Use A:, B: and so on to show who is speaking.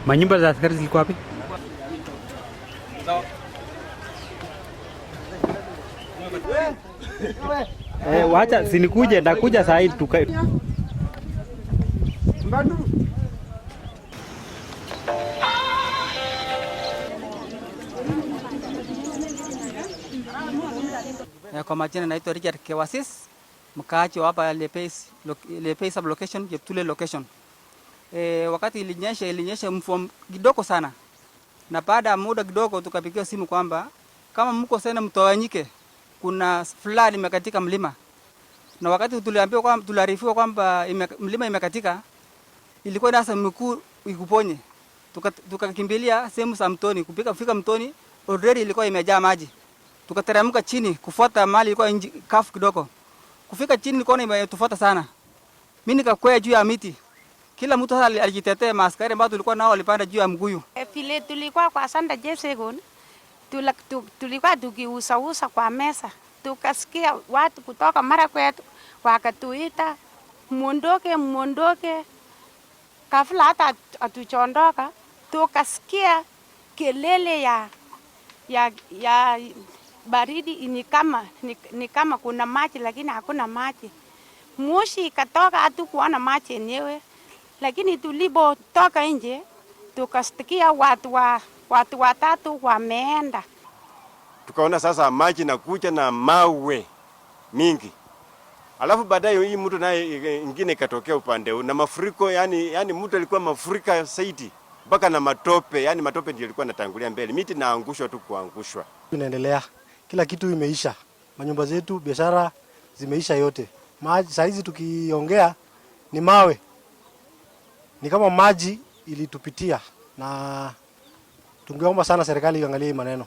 A: Manyumba za askari zilikuwa wapi? Wacha sinikuje, ndakuja saa hii tukae.
B: Kwa majina naitwa Richard Kewasis, mkaaji wa hapa Lepei sub location, Jeptule location. Wakati ilinyesha mvua kidogo sana. Na baada ya muda kidogo tukapigiwa simu kwamba kama mko sana mtawanyike, kuna flood imekatika mlima. Na wakati tuliarifiwa kwamba mlima imekatika, ilikuwa sasa mkuu ikuponye. Tukakimbilia sehemu za mtoni, kufika mtoni already ilikuwa imejaa maji. Tukateremka chini kufuata mali ilikuwa kafu kidogo. Kufika chini nikaona imetufuata sana. Mimi nikakwea juu ya miti. Kila mtu sasa alijitetea, maaskari ambao tulikuwa nao walipanda juu ya mguyu.
C: Vile tulikuwa kwa Sanda Jesegon, tulikuwa tukiuza kwa mesa. Tukasikia watu kutoka Marakwet wakatuita muondoke. Kabla hata hatujaondoka, tukasikia kelele ya baridi ni kama kuna maji lakini hakuna maji. Moshi ikatoka, hatukuona maji yenyewe. Lakini tulipotoka nje tukasikia watu watatu wameenda.
D: Tukaona sasa maji na kuja na mawe mingi. Alafu baadaye hii mtu naye ingine ikatokea upande na mafuriko, yani mtu alikuwa mafurika zaidi mpaka na matope, yani matope ndio ilikuwa natangulia mbele. Miti naangushwa tu kuangushwa.
E: Inaendelea. Kila kitu imeisha. Manyumba zetu, biashara zimeisha yote. Maji saa hizi tukiongea ni mawe. Ni kama maji ilitupitia na tungeomba sana serikali iangalie maneno.